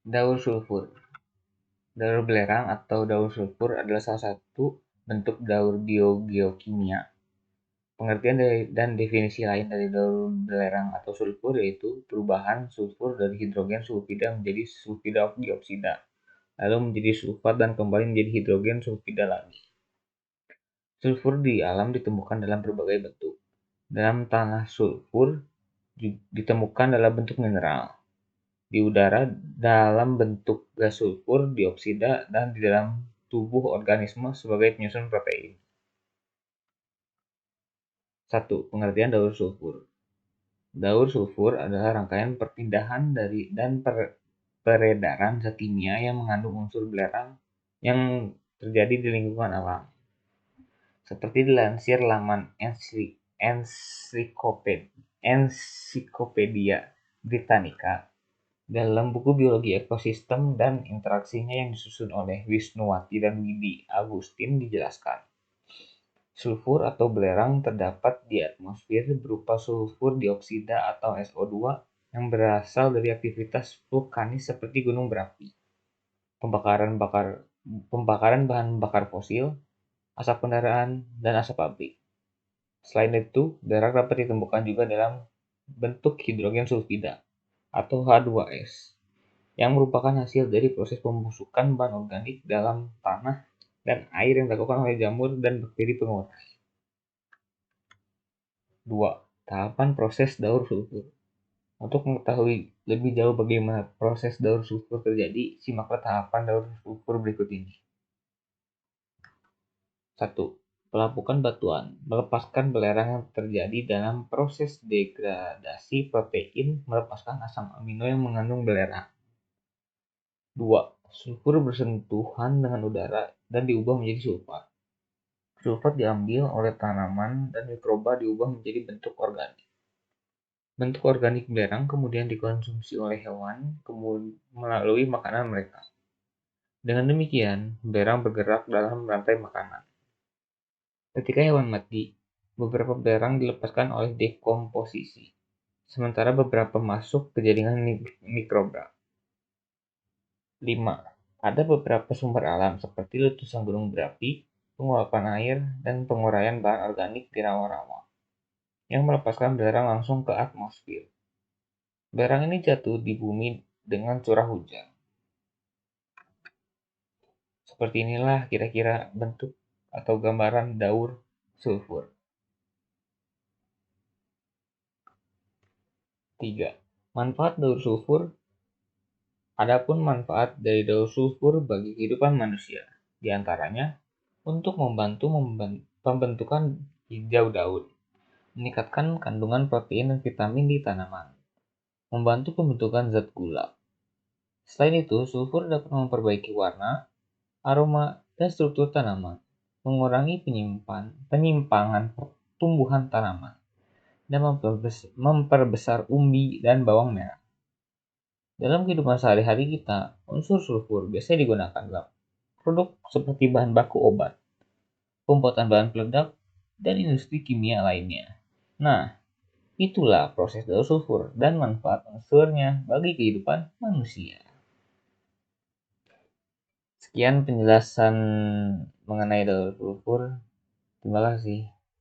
Daur sulfur. Daur belerang atau daur sulfur adalah salah satu bentuk daur biogeokimia. Pengertian dan definisi lain dari daur belerang atau sulfur yaitu perubahan sulfur dari hidrogen sulfida menjadi sulfida dioksida, lalu menjadi sulfat dan kembali menjadi hidrogen sulfida lagi. Sulfur di alam ditemukan dalam berbagai bentuk. Dalam tanah sulfur ditemukan dalam bentuk mineral, di udara dalam bentuk gas sulfur dioksida, dan di dalam tubuh organisme sebagai penyusun protein. 1. Pengertian daur sulfur. Daur sulfur adalah rangkaian perpindahan dari dan peredaran zat kimia yang mengandung unsur belerang yang terjadi di lingkungan alam. Seperti dilansir laman Encyclopedia Britannica, dalam buku biologi ekosistem dan interaksinya yang disusun oleh Wisnuwati dan Widi Agustin dijelaskan, sulfur atau belerang terdapat di atmosfer berupa sulfur dioksida atau SO2 yang berasal dari aktivitas vulkanis seperti gunung berapi, pembakaran bahan bakar fosil, asap kendaraan, dan asap pabrik. Selain itu, belerang dapat ditemukan juga dalam bentuk hidrogen sulfida atau H2S yang merupakan hasil dari proses pembusukan bahan organik dalam tanah dan air yang dilakukan oleh jamur dan bakteri pengurai. 2. Tahapan proses daur sulfur. Untuk mengetahui lebih jauh bagaimana proses daur sulfur terjadi, simaklah tahapan daur sulfur berikut ini. 1. Pelapukan batuan. Melepaskan belerang yang terjadi dalam proses degradasi protein melepaskan asam amino yang mengandung belerang. 2. Sulfur bersentuhan dengan udara dan diubah menjadi sulfat. Sulfat diambil oleh tanaman dan mikroba diubah menjadi bentuk organik. Bentuk organik belerang kemudian dikonsumsi oleh hewan melalui makanan mereka. Dengan demikian, belerang bergerak dalam rantai makanan. Ketika hewan mati, beberapa belerang dilepaskan oleh dekomposisi, sementara beberapa masuk ke jaringan mikroba. 5. Ada beberapa sumber alam seperti letusan gunung berapi, penguapan air, dan penguraian bahan organik di rawa-rawa yang melepaskan belerang langsung ke atmosfer. Belerang ini jatuh di bumi dengan curah hujan. Seperti inilah kira-kira bentuk atau gambaran daur sulfur. 3. Manfaat daur sulfur. Adapun manfaat dari daur sulfur bagi kehidupan manusia, di antaranya untuk membantu pembentukan hijau daun, meningkatkan kandungan protein dan vitamin di tanaman, membantu pembentukan zat gula. Selain itu, sulfur dapat memperbaiki warna, aroma, dan struktur tanaman, mengurangi penyimpangan pertumbuhan tanaman, dan memperbesar umbi dan bawang merah. Dalam kehidupan sehari-hari kita, unsur sulfur biasanya digunakan dalam produk seperti bahan baku obat, pembuatan bahan peledak, dan industri kimia lainnya. Nah, itulah proses daur sulfur dan manfaat unsurnya bagi kehidupan manusia. Sekian penjelasan mengenai daur sulfur. Terima kasih.